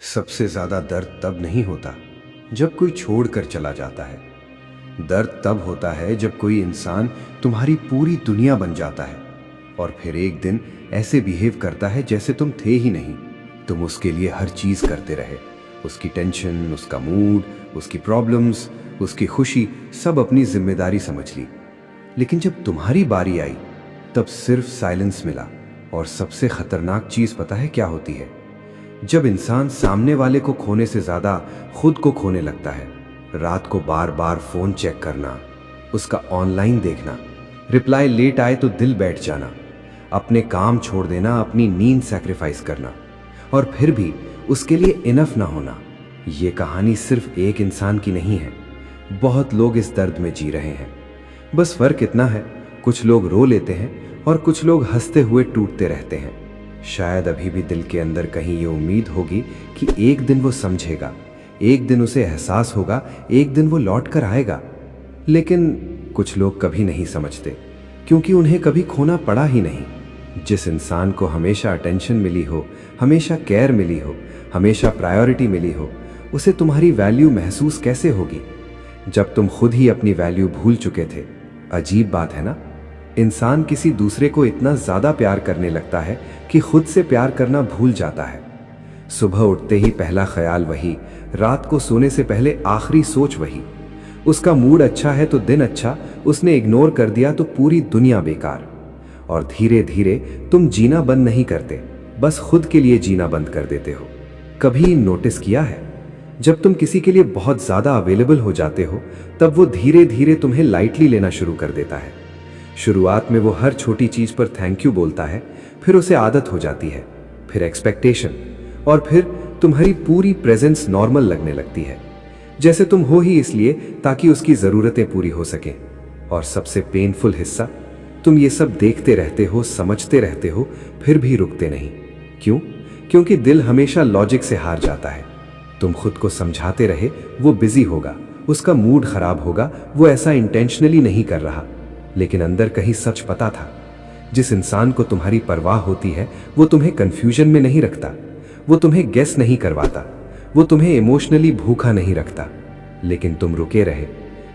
सबसे ज्यादा दर्द तब नहीं होता जब कोई छोड़कर चला जाता है। दर्द तब होता है जब कोई इंसान तुम्हारी पूरी दुनिया बन जाता है और फिर एक दिन ऐसे बिहेव करता है जैसे तुम थे ही नहीं। तुम उसके लिए हर चीज करते रहे, उसकी टेंशन, उसका मूड, उसकी प्रॉब्लम्स, उसकी खुशी सब अपनी जिम्मेदारी समझ ली। लेकिन जब तुम्हारी बारी आई तब सिर्फ साइलेंस मिला। और सबसे खतरनाक चीज पता है क्या होती है? जब इंसान सामने वाले को खोने से ज्यादा खुद को खोने लगता है। रात को बार बार फोन चेक करना, उसका ऑनलाइन देखना, रिप्लाई लेट आए तो दिल बैठ जाना, अपने काम छोड़ देना, अपनी नींद सैक्रिफाइस करना और फिर भी उसके लिए इनफ ना होना। ये कहानी सिर्फ एक इंसान की नहीं है, बहुत लोग इस दर्द में जी रहे हैं। बस फर्क इतना है, कुछ लोग रो लेते हैं और कुछ लोग हंसते हुए टूटते रहते हैं। शायद अभी भी दिल के अंदर कहीं ये उम्मीद होगी कि एक दिन वो समझेगा, एक दिन उसे एहसास होगा, एक दिन वो लौट कर आएगा। लेकिन कुछ लोग कभी नहीं समझते क्योंकि उन्हें कभी खोना पड़ा ही नहीं। जिस इंसान को हमेशा अटेंशन मिली हो, हमेशा केयर मिली हो, हमेशा प्रायोरिटी मिली हो, उसे तुम्हारी वैल्यू महसूस कैसे होगी जब तुम खुद ही अपनी वैल्यू भूल चुके थे? अजीब बात है ना। इंसान किसी दूसरे को इतना ज्यादा प्यार करने लगता है कि खुद से प्यार करना भूल जाता है। सुबह उठते ही पहला ख्याल वही, रात को सोने से पहले आखिरी सोच वही। उसका मूड अच्छा है तो दिन अच्छा, उसने इग्नोर कर दिया तो पूरी दुनिया बेकार। और धीरे धीरे तुम जीना बंद नहीं करते, बस खुद के लिए जीना बंद कर देते हो। कभी नोटिस किया है, जब तुम किसी के लिए बहुत ज्यादा अवेलेबल हो जाते हो तब वो धीरे धीरे तुम्हें लाइटली लेना शुरू कर देता है। शुरुआत में वो हर छोटी चीज पर थैंक यू बोलता है, फिर उसे आदत हो जाती है, फिर एक्सपेक्टेशन, और फिर तुम्हारी पूरी प्रेजेंस नॉर्मल लगने लगती है, जैसे तुम हो ही इसलिए ताकि उसकी जरूरतें पूरी हो सकें। और सबसे पेनफुल हिस्सा, तुम ये सब देखते रहते हो, समझते रहते हो, फिर भी रुकते नहीं। क्यों? क्योंकि दिल हमेशा लॉजिक से हार जाता है। तुम खुद को समझाते रहे वो बिजी होगा, उसका मूड खराब होगा, वो ऐसा इंटेंशनली नहीं कर रहा। लेकिन अंदर कहीं सच पता था, जिस इंसान को तुम्हारी परवाह होती है वो तुम्हें कंफ्यूजन में नहीं रखता, वो तुम्हें गेस नहीं करवाता, वो तुम्हें इमोशनली भूखा नहीं रखता। लेकिन तुम रुके रहे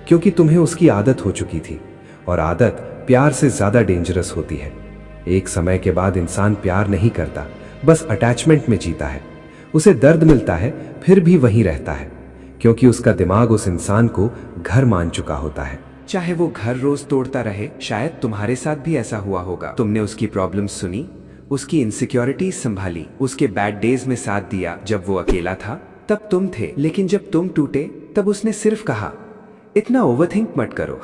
क्योंकि तुम्हें उसकी आदत हो चुकी थी, और आदत प्यार से ज्यादा डेंजरस होती है। एक समय के बाद इंसान प्यार नहीं करता, बस अटैचमेंट में जीता है। उसे दर्द मिलता है फिर भी वहीं रहता है, क्योंकि उसका दिमाग उस इंसान को घर मान चुका होता है। चाहे वो घर रोज तोड़ता रहे। शायद तुम्हारे साथ भी ऐसा हुआ होगा। तुमने उसकी प्रॉब्लम सुनी, उसकी इनसिक्योरिटीज संभाली, उसके बैड डेज में साथ दिया। जब वो अकेला था तब तुम थे, लेकिन जब तुम टूटे तब उसने सिर्फ कहा, इतना ओवरथिंक मत करो।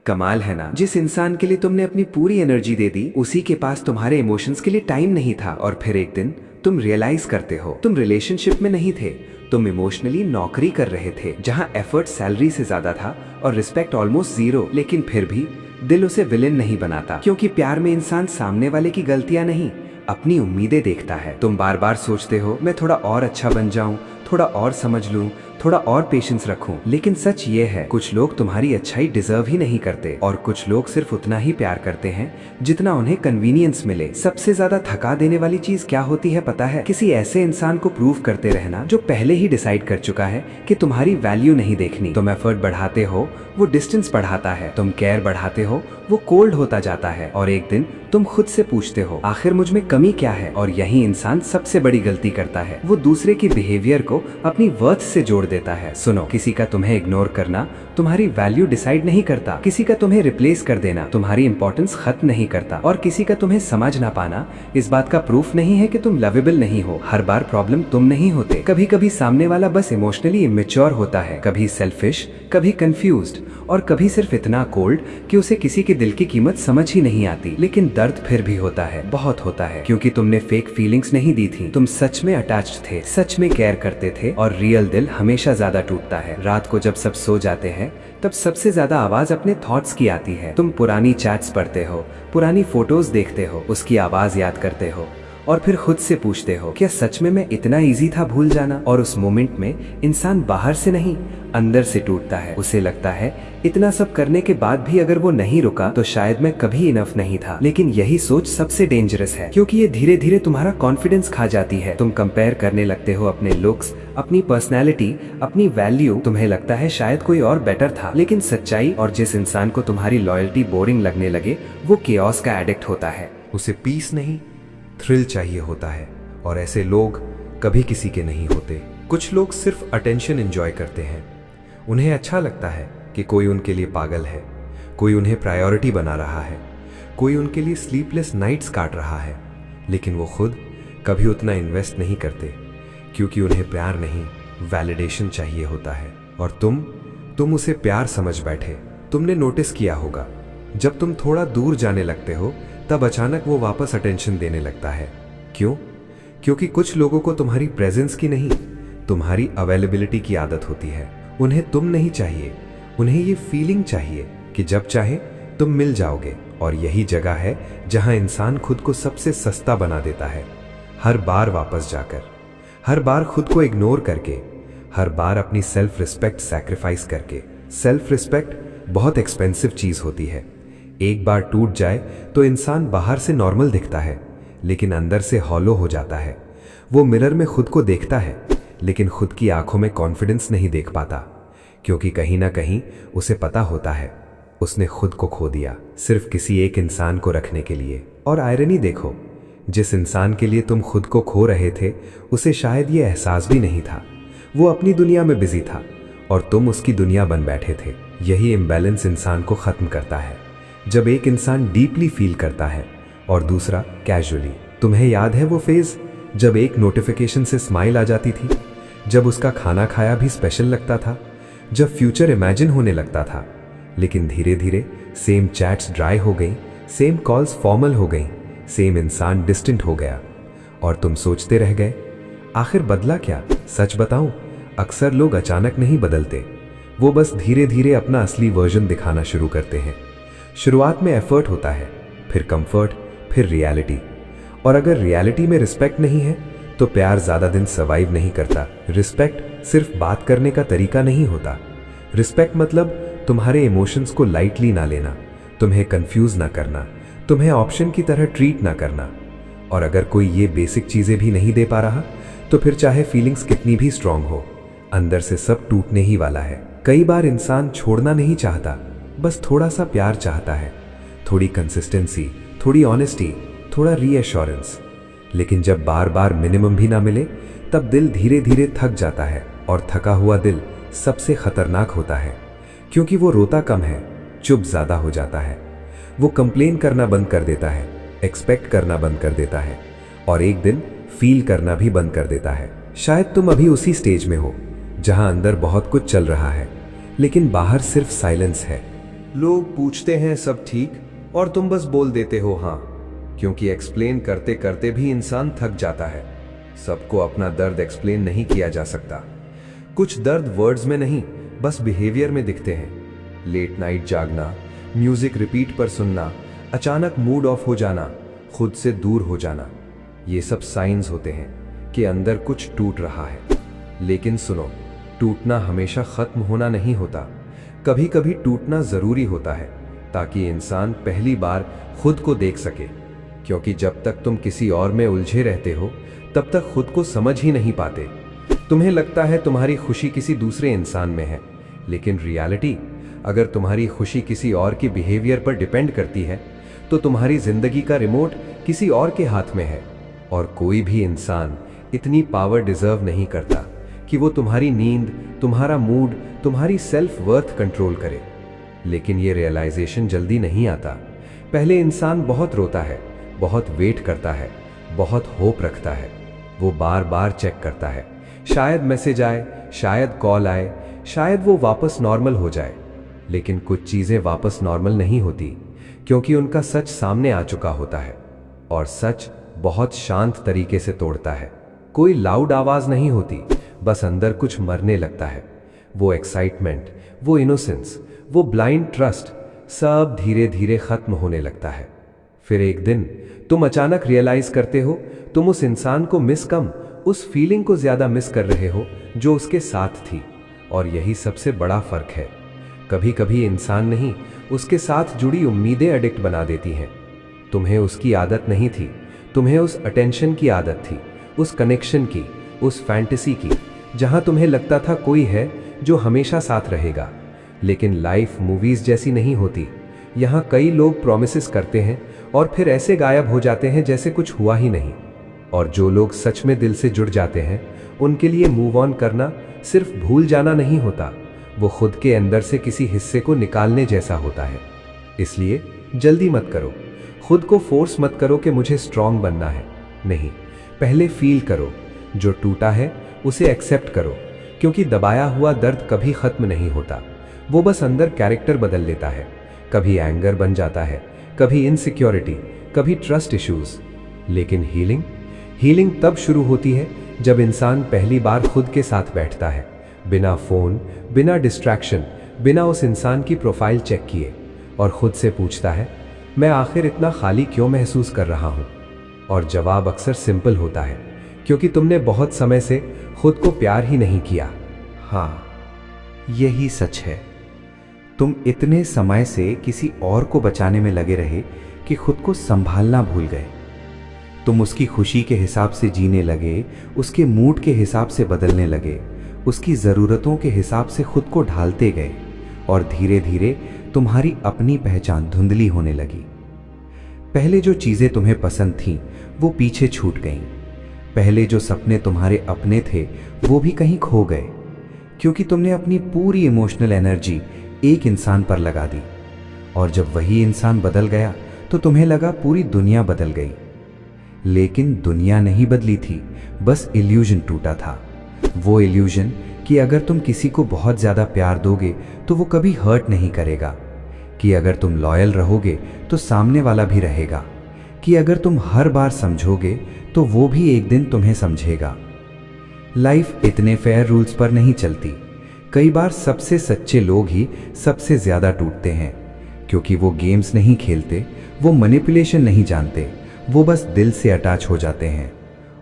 कमाल है ना, जिस इंसान के लिए तुमने अपनी पूरी एनर्जी दे दी, उसी के पास तुम्हारे इमोशंस के लिए टाइम नहीं था। और फिर एक दिन तुम रियलाइज करते हो तुम रिलेशनशिप में नहीं थे, तुम इमोशनली नौकरी कर रहे थे, जहां एफर्ट सैलरी से ज्यादा था और रिस्पेक्ट ऑलमोस्ट जीरो। लेकिन फिर भी दिल उसे विलेन नहीं बनाता, क्योंकि प्यार में इंसान सामने वाले की गलतियां नहीं, अपनी उम्मीदें देखता है। तुम बार बार सोचते हो मैं थोड़ा और अच्छा बन जाऊं, थोड़ा और समझ लूं, थोड़ा और पेशेंस रखूं। लेकिन सच ये है, कुछ लोग तुम्हारी अच्छाई डिजर्व ही नहीं करते, और कुछ लोग सिर्फ उतना ही प्यार करते हैं जितना उन्हें कन्वीनियंस मिले। सबसे ज्यादा थका देने वाली चीज क्या होती है पता है? किसी ऐसे इंसान को प्रूव करते रहना जो पहले ही डिसाइड कर चुका है कि तुम्हारी वैल्यू नहीं देखनी। तुम एफर्ट बढ़ाते हो, वो डिस्टेंस बढ़ाता है। तुम केयर बढ़ाते हो, वो कोल्ड होता जाता है। और एक दिन तुम खुद से पूछते हो, आखिर मुझ में कमी क्या है? और यही इंसान सबसे बड़ी गलती करता है, वो दूसरे की बिहेवियर को अपनी वर्थ से जोड़ देता है। सुनो, किसी का तुम्हें इग्नोर करना तुम्हारी वैल्यू डिसाइड नहीं करता, किसी का तुम्हें रिप्लेस कर देना तुम्हारी इंपॉर्टेंस खत्म नहीं करता, और किसी का तुम्हें समझ ना पाना इस बात का प्रूफ नहीं है कि तुम लवेबल नहीं हो। हर बार प्रॉब्लम तुम नहीं होते, कभी कभी सामने वाला बस इमोशनली इमेच्योर होता है, कभी सेल्फिश, कभी कंफ्यूज्ड, और कभी सिर्फ इतना कोल्ड कि उसे किसी के दिल की कीमत समझ ही नहीं आती। लेकिन दर्द फिर भी होता है, बहुत होता है, क्योंकि तुमने फेक फीलिंग्स नहीं दी थी, तुम सच में अटैच्ड थे, सच में केयर करते थे। और रियल दिल हमेशा ज्यादा टूटता है। रात को जब सब सो जाते हैं तब सबसे ज्यादा आवाज अपने थॉट्स की आती है। तुम पुरानी चैट्स पढ़ते हो, पुरानी फोटोज देखते हो, उसकी आवाज याद करते हो, और फिर खुद से पूछते हो क्या सच में मैं इतना इजी था भूल जाना। और उस मोमेंट में इंसान बाहर से नहीं अंदर से टूटता है। उसे लगता है इतना सब करने के बाद भी अगर वो नहीं रुका तो शायद मैं कभी इनफ नहीं था। लेकिन यही सोच सबसे डेंजरस है, क्योंकि ये धीरे धीरे तुम्हारा कॉन्फिडेंस खा जाती है। तुम कंपेयर करने लगते हो अपने लुक्स, अपनी पर्सनैलिटी, अपनी वैल्यू। तुम्हें लगता है शायद कोई और बेटर था। लेकिन सच्चाई और जिस इंसान को तुम्हारी लॉयल्टी बोरिंग लगने लगे वो केओस का एडिक्ट होता है। उसे पीस नहीं, थ्रिल चाहिए होता है। और ऐसे लोग कभी किसी के नहीं होते। कुछ लोग सिर्फ अटेंशन एंजॉय करते हैं। उन्हें अच्छा लगता है कि कोई उनके लिए पागल है, कोई उन्हें प्रायोरिटी बना रहा है, कोई उनके लिए स्लीपलेस नाइट्स काट रहा है। लेकिन वो खुद कभी उतना इन्वेस्ट नहीं करते, क्योंकि उन्हें प्यार नहीं, वैलिडेशन चाहिए होता है। और तुम उसे प्यार समझ बैठे। तुमने नोटिस किया होगा, जब तुम थोड़ा दूर जाने लगते हो तब अचानक वो वापस अटेंशन देने लगता है। क्यों? क्योंकि कुछ लोगों को तुम्हारी प्रेजेंस की नहीं, तुम्हारी अवेलेबिलिटी की आदत होती है। उन्हें तुम नहीं चाहिए, उन्हें ये फीलिंग चाहिए कि जब चाहे तुम मिल जाओगे। और यही जगह है जहां इंसान खुद को सबसे सस्ता बना देता है। हर बार वापस जाकर, हर बार खुद को इग्नोर करके, हर बार अपनी सेल्फ रिस्पेक्ट सैक्रिफाइस करके। सेल्फ रिस्पेक्ट बहुत एक्सपेंसिव चीज होती है। एक बार टूट जाए तो इंसान बाहर से नॉर्मल दिखता है, लेकिन अंदर से हॉलो हो जाता है। वो मिरर में खुद को देखता है, लेकिन खुद की आंखों में कॉन्फिडेंस नहीं देख पाता, क्योंकि कहीं ना कहीं उसे पता होता है उसने खुद को खो दिया सिर्फ किसी एक इंसान को रखने के लिए। और आयरनी देखो, जिस इंसान के लिए तुम खुद को खो रहे थे उसे शायद ये एहसास भी नहीं था। वो अपनी दुनिया में बिजी था और तुम उसकी दुनिया बन बैठे थे। यही इम्बैलेंस इंसान को खत्म करता है, जब एक इंसान डीपली फील करता है और दूसरा कैजुअली। तुम्हें याद है वो फेज जब एक नोटिफिकेशन से स्माइल आ जाती थी, जब उसका खाना खाया भी स्पेशल लगता था, जब फ्यूचर इमेजिन होने लगता था। लेकिन धीरे धीरे सेम चैट्स ड्राई हो गई, सेम कॉल्स फॉर्मल हो गई, सेम इंसान डिस्टेंट हो गया और तुम सोचते रह गए आखिर बदला क्या। सच बताऊं, अक्सर लोग अचानक नहीं बदलते, वो बस धीरे धीरे अपना असली वर्जन दिखाना शुरू करते हैं। शुरुआत में एफर्ट होता है, फिर कंफर्ट, फिर रियलिटी। और अगर रियलिटी में रिस्पेक्ट नहीं है तो प्यार ज्यादा दिन सर्वाइव नहीं करता। रिस्पेक्ट सिर्फ बात करने का तरीका नहीं होता। रिस्पेक्ट मतलब तुम्हारे इमोशंस को लाइटली ना लेना, तुम्हें कंफ्यूज ना करना, तुम्हें ऑप्शन की तरह ट्रीट ना करना। और अगर कोई ये बेसिक चीजें भी नहीं दे पा रहा तो फिर चाहे फीलिंग्स कितनी भी स्ट्रांग हो, अंदर से सब टूटने ही वाला है। कई बार इंसान छोड़ना नहीं चाहता, बस थोड़ा सा प्यार चाहता है, थोड़ी कंसिस्टेंसी, थोड़ी ऑनेस्टी, थोड़ा रीएश्योरेंस। लेकिन जब बार बार मिनिमम भी ना मिले तब दिल धीरे धीरे थक जाता है। और थका हुआ दिल सबसे खतरनाक होता है, क्योंकि वो रोता कम है, चुप ज्यादा हो जाता है। वो कंप्लेन करना बंद कर देता है, एक्सपेक्ट करना बंद कर देता है और एक दिन फील करना भी बंद कर देता है। शायद तुम अभी उसी स्टेज में हो जहां अंदर बहुत कुछ चल रहा है लेकिन बाहर सिर्फ साइलेंस है। लोग पूछते हैं सब ठीक और तुम बस बोल देते हो हाँ, क्योंकि एक्सप्लेन करते करते भी इंसान थक जाता है। सबको अपना दर्द एक्सप्लेन नहीं किया जा सकता। कुछ दर्द वर्ड्स में नहीं, बस बिहेवियर में दिखते हैं। लेट नाइट जागना, म्यूजिक रिपीट पर सुनना, अचानक मूड ऑफ हो जाना, खुद से दूर हो जाना, ये सब साइंस होते हैं कि अंदर कुछ टूट रहा है। लेकिन सुनो, टूटना हमेशा खत्म होना नहीं होता। कभी कभी टूटना जरूरी होता है ताकि इंसान पहली बार खुद को देख सके, क्योंकि जब तक तुम किसी और में उलझे रहते हो तब तक खुद को समझ ही नहीं पाते। तुम्हें लगता है तुम्हारी खुशी किसी दूसरे इंसान में है, लेकिन रियलिटी, अगर तुम्हारी खुशी किसी और के बिहेवियर पर डिपेंड करती है तो तुम्हारी जिंदगी का रिमोट किसी और के हाथ में है। और कोई भी इंसान इतनी पावर डिजर्व नहीं करता कि वो तुम्हारी नींद, तुम्हारा मूड, तुम्हारी सेल्फ वर्थ कंट्रोल करे। लेकिन ये रियलाइजेशन जल्दी नहीं आता। पहले इंसान बहुत रोता है, बहुत वेट करता है, बहुत होप रखता है। वो बार बार चेक करता है, शायद मैसेज आए, शायद कॉल आए, शायद वो वापस नॉर्मल हो जाए। लेकिन कुछ चीजें वापस नॉर्मल नहीं होती, क्योंकि उनका सच सामने आ चुका होता है। और सच बहुत शांत तरीके से तोड़ता है। कोई लाउड आवाज नहीं होती, बस अंदर कुछ मरने लगता है। वो एक्साइटमेंट, वो इनोसेंस, वो ब्लाइंड ट्रस्ट, सब धीरे धीरे खत्म होने लगता है। फिर एक दिन तुम अचानक रियलाइज करते हो तुम उस इंसान को मिस कम, उस फीलिंग को ज्यादा मिस कर रहे हो जो उसके साथ थी। और यही सबसे बड़ा फर्क है। कभी कभी इंसान नहीं, उसके साथ जुड़ी उम्मीदें एडिक्ट बना देती हैं। तुम्हें उसकी आदत नहीं थी, तुम्हें उस अटेंशन की आदत थी, उस कनेक्शन की, उस फैंटेसी की, जहां तुम्हें लगता था कोई है जो हमेशा साथ रहेगा। लेकिन लाइफ मूवीज जैसी नहीं होती। यहाँ कई लोग प्रॉमिसेस करते हैं और फिर ऐसे गायब हो जाते हैं जैसे कुछ हुआ ही नहीं। और जो लोग सच में दिल से जुड़ जाते हैं, उनके लिए मूव ऑन करना सिर्फ भूल जाना नहीं होता, वो खुद के अंदर से किसी हिस्से को निकालने जैसा होता है। इसलिए जल्दी मत करो, खुद को फोर्स मत करो कि मुझे स्ट्रांग बनना है। नहीं, पहले फील करो, जो टूटा है उसे एक्सेप्ट करो, क्योंकि दबाया हुआ दर्द कभी खत्म नहीं होता। वो बस अंदर कैरेक्टर बदल लेता है। कभी एंगर बन जाता है, कभी इनसिक्योरिटी, कभी ट्रस्ट इश्यूज। लेकिन हीलिंग तब शुरू होती है जब इंसान पहली बार खुद के साथ बैठता है, बिना फोन, बिना डिस्ट्रैक्शन, बिना उस इंसान की प्रोफाइल चेक किए, और खुद से पूछता है, मैं आखिर इतना खाली क्यों महसूस कर रहा हूं? और जवाब अक्सर सिंपल होता है, क्योंकि तुमने बहुत समय से खुद को प्यार ही नहीं किया। हाँ, यही सच है। तुम इतने समय से किसी और को बचाने में लगे रहे कि खुद को संभालना भूल गए। तुम उसकी खुशी के हिसाब से जीने लगे, उसके मूड के हिसाब से बदलने लगे, उसकी ज़रूरतों के हिसाब से खुद को ढालते गए, और धीरे धीरे तुम्हारी अपनी पहचान धुंधली होने लगी। पहले जो चीज़ें तुम्हें पसंद थीं, वो पीछे छूट गईं। पहले जो सपने तुम्हारे अपने थे, वो भी कहीं खो गए, क्योंकि तुमने अपनी पूरी इमोशनल एनर्जी एक इंसान पर लगा दी। और जब वही इंसान बदल गया तो तुम्हें लगा पूरी दुनिया बदल गई। लेकिन दुनिया नहीं बदली थी, बस इल्यूजन टूटा था। वो इल्यूजन कि अगर तुम किसी को बहुत ज़्यादा प्यार दोगे तो वो कभी हर्ट नहीं करेगा, कि अगर तुम लॉयल रहोगे तो सामने वाला भी रहेगा, कि अगर तुम हर बार समझोगे तो वो भी एक दिन तुम्हें समझेगा। लाइफ इतने फेयर रूल्स पर नहीं चलती। कई बार सबसे सच्चे लोग ही सबसे ज़्यादा टूटते हैं, क्योंकि वो गेम्स नहीं खेलते, वो मैनिपुलेशन नहीं जानते, वो बस दिल से अटैच हो जाते हैं।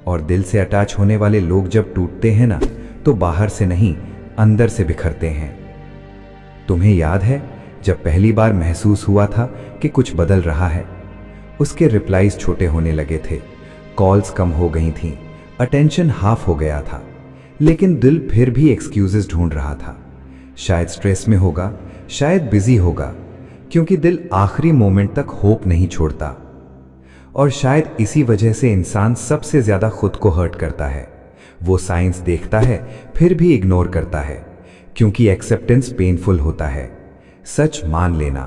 और दिल से अटैच होने वाले लोग जब टूटते हैं ना, तो बाहर से नहीं, अंदर से बिखरते हैं। तुम्हें याद है जब पहली बार महसूस हुआ था कि कुछ बदल रहा है? उसके रिप्लाईज छोटे होने लगे थे, कॉल्स कम हो गई थीं, अटेंशन हाफ हो गया था, लेकिन दिल फिर भी एक्सक्यूजेस ढूंढ रहा था। शायद स्ट्रेस में होगा, शायद बिजी होगा, क्योंकि दिल आखिरी मोमेंट तक होप नहीं छोड़ता। और शायद इसी वजह से इंसान सबसे ज्यादा खुद को हर्ट करता है। वो साइंस देखता है फिर भी इग्नोर करता है, क्योंकि एक्सेप्टेंस पेनफुल होता है। सच मान लेना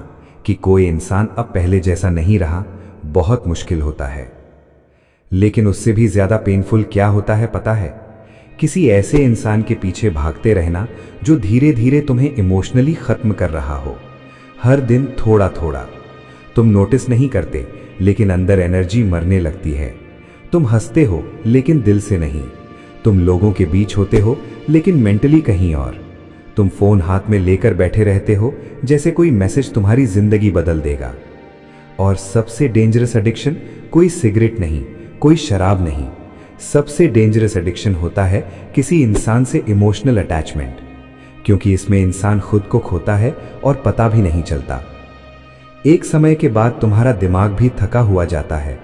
कि कोई इंसान अब पहले जैसा नहीं रहा बहुत मुश्किल होता है। लेकिन उससे भी ज्यादा पेनफुल क्या होता है पता है? किसी ऐसे इंसान के पीछे भागते रहना जो धीरे धीरे तुम्हें इमोशनली खत्म कर रहा हो। हर दिन थोड़ा थोड़ा। तुम नोटिस नहीं करते, लेकिन अंदर एनर्जी मरने लगती है। तुम हंसते हो लेकिन दिल से नहीं। तुम लोगों के बीच होते हो लेकिन मेंटली कहीं और। तुम फोन हाथ में लेकर बैठे रहते हो जैसे कोई मैसेज तुम्हारी जिंदगी बदल देगा। और सबसे डेंजरस एडिक्शन कोई सिगरेट नहीं, कोई शराब नहीं, सबसे डेंजरस एडिक्शन होता है किसी इंसान से इमोशनल अटैचमेंट, क्योंकि इसमें इंसान खुद को खोता है और पता भी नहीं चलता। एक समय के बाद तुम्हारा दिमाग भी थका हुआ जाता है।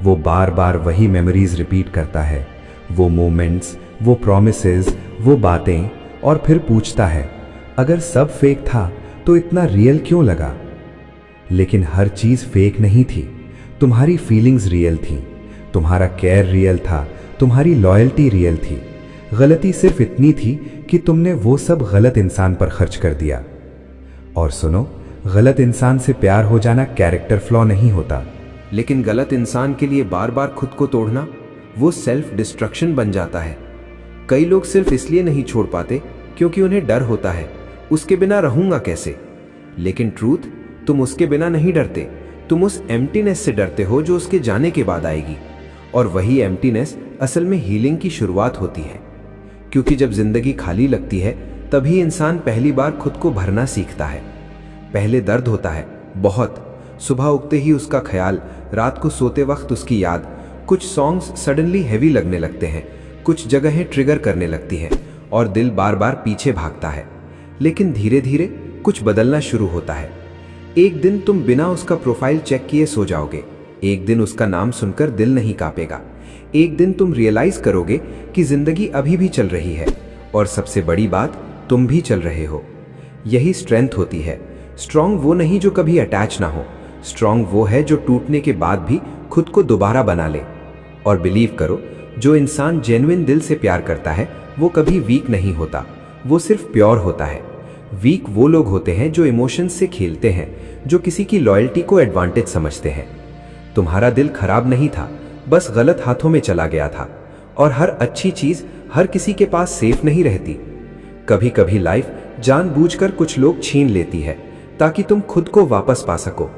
वो बार बार वही मेमोरीज रिपीट करता है, वो मोमेंट्स, वो प्रॉमिसेस, वो बातें, और फिर पूछता है अगर सब फेक था तो इतना रियल क्यों लगा? लेकिन हर चीज फेक नहीं थी। तुम्हारी फीलिंग्स रियल थी, तुम्हारा केयर रियल था, तुम्हारी लॉयल्टी रियल थी। गलती सिर्फ इतनी थी कि तुमने वो सब गलत इंसान पर खर्च कर दिया। और सुनो, गलत इंसान से प्यार हो जाना कैरेक्टर फ्लॉ नहीं होता, लेकिन गलत इंसान के लिए बार बार खुद को तोड़ना वो सेल्फ डिस्ट्रक्शन बन जाता है। कई लोग सिर्फ इसलिए नहीं छोड़ पाते क्योंकि उन्हें डर होता है, उसके बिना रहूंगा कैसे। लेकिन ट्रूथ, तुम उसके बिना नहीं डरते, तुम उस एम्प्टीनेस से डरते हो जो उसके जाने के बाद आएगी। और वही एम्प्टीनेस असल में हीलिंग की शुरुआत होती है, क्योंकि जब जिंदगी खाली लगती है तभी इंसान पहली बार खुद को भरना सीखता है। पहले दर्द होता है बहुत, सुबह उगते ही उसका ख्याल, रात को सोते वक्त उसकी याद। कुछ सॉन्ग्स सडनली हैवी लगने लगते हैं, कुछ जगहें ट्रिगर करने लगती हैं और दिल बार बार पीछे भागता है। लेकिन धीरे धीरे कुछ बदलना शुरू होता है। एक दिन तुम बिना उसका प्रोफाइल चेक किए सो जाओगे। एक दिन उसका नाम सुनकर दिल नहीं कांपेगा। एक दिन तुम रियलाइज करोगे कि जिंदगी अभी भी चल रही है और सबसे बड़ी बात, तुम भी चल रहे हो। यही स्ट्रेंथ होती है। स्ट्रांग वो नहीं जो कभी अटैच ना हो, स्ट्रांग वो है जो टूटने के बाद भी खुद को दोबारा बना ले। और बिलीव करो, जो इंसान जेन्युइन दिल से प्यार करता है वो कभी वीक नहीं होता, वो सिर्फ प्योर होता है। वीक वो लोग होते हैं जो इमोशंस से खेलते हैं, जो किसी की लॉयल्टी को एडवांटेज समझते हैं। तुम्हारा दिल खराब नहीं था, बस गलत हाथों में चला गया था। और हर अच्छी चीज हर किसी के पास सेफ नहीं रहती। कभी कभी लाइफ जानबूझकर कुछ लोग छीन लेती है ताकि तुम खुद को वापस पा सको।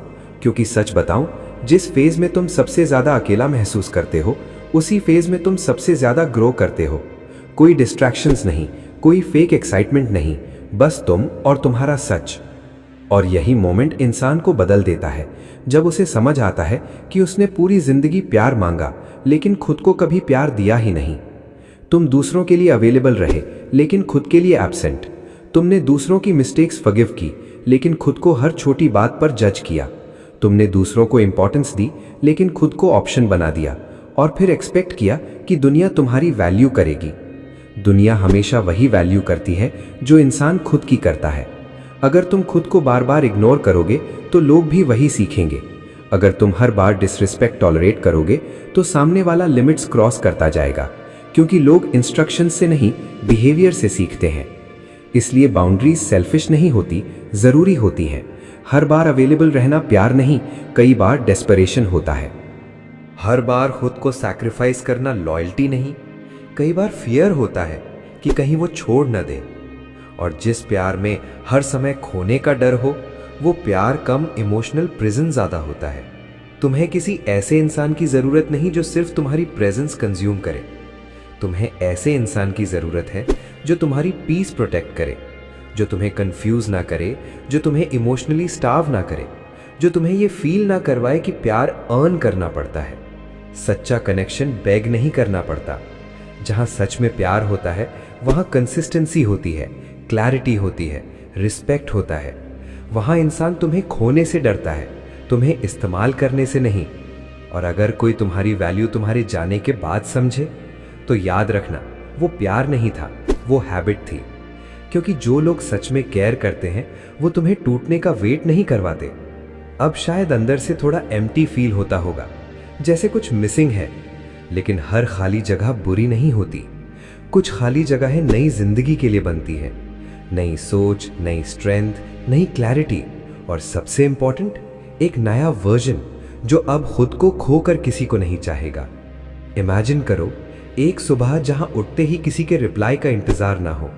क्योंकि सच बताऊं, जिस फेज में तुम सबसे ज्यादा अकेला महसूस करते हो, उसी फेज में तुम सबसे ज्यादा ग्रो करते हो। कोई डिस्ट्रैक्शंस नहीं, कोई फेक एक्साइटमेंट नहीं, बस तुम और तुम्हारा सच। और यही मोमेंट इंसान को बदल देता है, जब उसे समझ आता है कि उसने पूरी जिंदगी प्यार मांगा लेकिन खुद को कभी प्यार दिया ही नहीं। तुम दूसरों के लिए अवेलेबल रहे लेकिन खुद के लिए एब्सेंट। तुमने दूसरों की मिस्टेक्स फॉरगिव की लेकिन खुद को हर छोटी बात पर जज किया। तुमने दूसरों को इंपॉर्टेंस दी लेकिन खुद को ऑप्शन बना दिया और फिर एक्सपेक्ट किया कि दुनिया तुम्हारी वैल्यू करेगी। दुनिया हमेशा वही वैल्यू करती है जो इंसान खुद की करता है। अगर तुम खुद को बार बार इग्नोर करोगे तो लोग भी वही सीखेंगे। अगर तुम हर बार डिसरिस्पेक्ट टॉलरेट करोगे तो सामने वाला लिमिट्स क्रॉस करता जाएगा, क्योंकि लोग इंस्ट्रक्शन से नहीं बिहेवियर से सीखते हैं। इसलिए बाउंड्रीज सेल्फिश नहीं होती, जरूरी होती हैं। हर बार अवेलेबल रहना प्यार नहीं, कई बार डेस्परेशन होता है। हर बार खुद को सैक्रिफाइस करना लॉयल्टी नहीं, कई बार फियर होता है कि कहीं वो छोड़ न दे। और जिस प्यार में हर समय खोने का डर हो, वो प्यार कम, इमोशनल प्रिजन ज्यादा होता है। तुम्हें किसी ऐसे इंसान की जरूरत नहीं जो सिर्फ तुम्हारी प्रेजेंस कंज्यूम करे। तुम्हें ऐसे इंसान की जरूरत है जो तुम्हारी पीस प्रोटेक्ट करे, जो तुम्हें कंफ्यूज ना करे, जो तुम्हें इमोशनली स्टार्व ना करे, जो तुम्हें ये फील ना करवाए कि प्यार अर्न करना पड़ता है। सच्चा कनेक्शन बेग नहीं करना पड़ता। जहां सच में प्यार होता है वहां कंसिस्टेंसी होती है, क्लैरिटी होती है, रिस्पेक्ट होता है। वहां इंसान तुम्हें खोने से डरता है, तुम्हें इस्तेमाल करने से नहीं। और अगर कोई तुम्हारी वैल्यू तुम्हारे जाने के बाद समझे तो याद रखना, वो प्यार नहीं था, वो हैबिट थी। क्योंकि जो लोग सच में केयर करते हैं वो तुम्हें टूटने का वेट नहीं करवाते। अब शायद अंदर से थोड़ा एम्प्टी फील होता होगा, जैसे कुछ मिसिंग है, लेकिन हर खाली जगह बुरी नहीं होती। कुछ खाली जगहें नई जिंदगी के लिए बनती है। नई सोच, नई स्ट्रेंथ, नई क्लैरिटी और सबसे इंपॉर्टेंट, एक नया वर्जन जो अब खुद को खोकर किसी को नहीं चाहेगा। इमेजिन करो, एक सुबह जहां उठते ही किसी के रिप्लाई का इंतजार ना हो,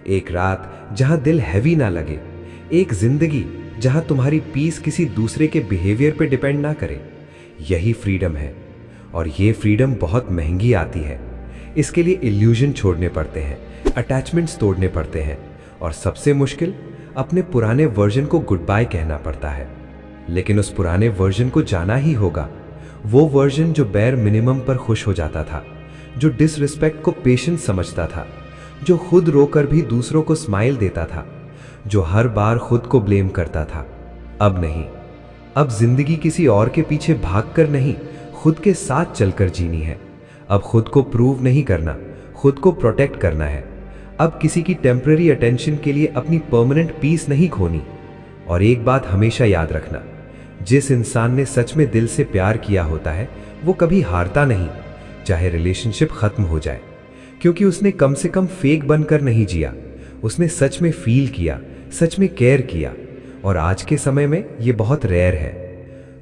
एक रात जहां दिल हैवी ना लगे, एक जिंदगी जहां तुम्हारी पीस किसी दूसरे के बिहेवियर पे डिपेंड ना करे। यही फ्रीडम है। और ये फ्रीडम बहुत महंगी आती है। इसके लिए इल्यूजन छोड़ने पड़ते हैं, अटैचमेंट्स तोड़ने पड़ते हैं और सबसे मुश्किल, अपने पुराने वर्जन को गुड बाय कहना पड़ता है। लेकिन उस पुराने वर्जन को जाना ही होगा। वो वर्जन जो बेयर मिनिमम पर खुश हो जाता था, जो डिसरिस्पेक्ट को पेशेंस समझता था, जो खुद रोकर भी दूसरों को स्माइल देता था, जो हर बार खुद को ब्लेम करता था। अब नहीं। अब जिंदगी किसी और के पीछे भागकर नहीं, खुद के साथ चलकर जीनी है। अब खुद को प्रूव नहीं करना, खुद को प्रोटेक्ट करना है। अब किसी की टेम्पररी अटेंशन के लिए अपनी परमानेंट पीस नहीं खोनी। और एक बात हमेशा याद रखना, जिस इंसान ने सच में दिल से प्यार किया होता है वो कभी हारता नहीं, चाहे रिलेशनशिप खत्म हो जाए। क्योंकि उसने कम से कम फेक बनकर नहीं जिया, उसने सच में फील किया, सच में केयर किया। और आज के समय में ये बहुत रेयर है।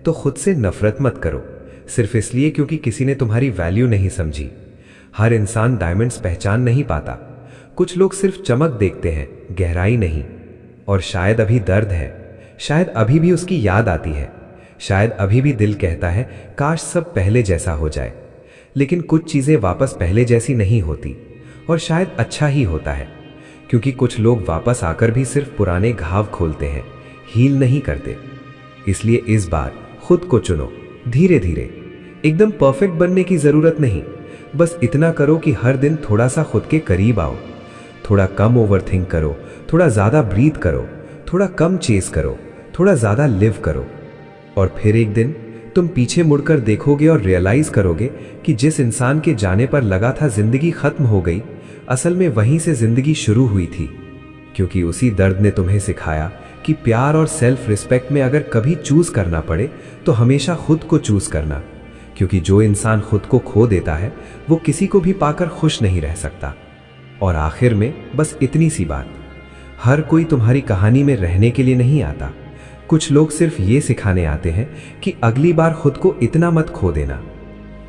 तो खुद से नफरत मत करो सिर्फ इसलिए क्योंकि किसी ने तुम्हारी वैल्यू नहीं समझी। हर इंसान डायमंड्स पहचान नहीं पाता। कुछ लोग सिर्फ चमक देखते हैं, गहराई नहीं। और शायद अभी दर्द है, शायद अभी भी उसकी याद आती है, शायद अभी भी दिल कहता है काश सब पहले जैसा हो जाए। लेकिन कुछ चीजें वापस पहले जैसी नहीं होती और शायद अच्छा ही होता है, क्योंकि कुछ लोग वापस आकर भी सिर्फ पुराने घाव खोलते हैं, हील नहीं करते। इसलिए इस बार खुद को चुनो, धीरे धीरे। एकदम परफेक्ट बनने की जरूरत नहीं, बस इतना करो कि हर दिन थोड़ा सा खुद के करीब आओ। थोड़ा कम ओवरथिंक करो, थोड़ा ज्यादा ब्रीथ करो, थोड़ा कम चेस करो, थोड़ा ज्यादा लिव करो। और फिर एक दिन तुम पीछे मुड़कर देखोगे और रियलाइज करोगे कि जिस इंसान के जाने पर लगा था जिंदगी खत्म हो गई, असल में वहीं से जिंदगी शुरू हुई थी। क्योंकि उसी दर्द ने तुम्हें सिखाया कि प्यार और सेल्फ रिस्पेक्ट में अगर कभी चूज करना पड़े तो हमेशा खुद को चूज करना। क्योंकि जो इंसान खुद को खो देता है वो किसी को भी पाकर खुश नहीं रह सकता। और आखिर में बस इतनी सी बात, हर कोई तुम्हारी कहानी में रहने के लिए नहीं आता। कुछ लोग सिर्फ ये सिखाने आते हैं कि अगली बार खुद को इतना मत खो देना।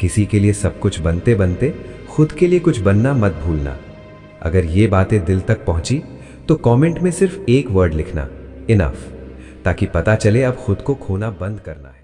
किसी के लिए सब कुछ बनते बनते खुद के लिए कुछ बनना मत भूलना। अगर ये बातें दिल तक पहुंची तो कमेंट में सिर्फ एक वर्ड लिखना, इनफ, ताकि पता चले अब खुद को खोना बंद करना है।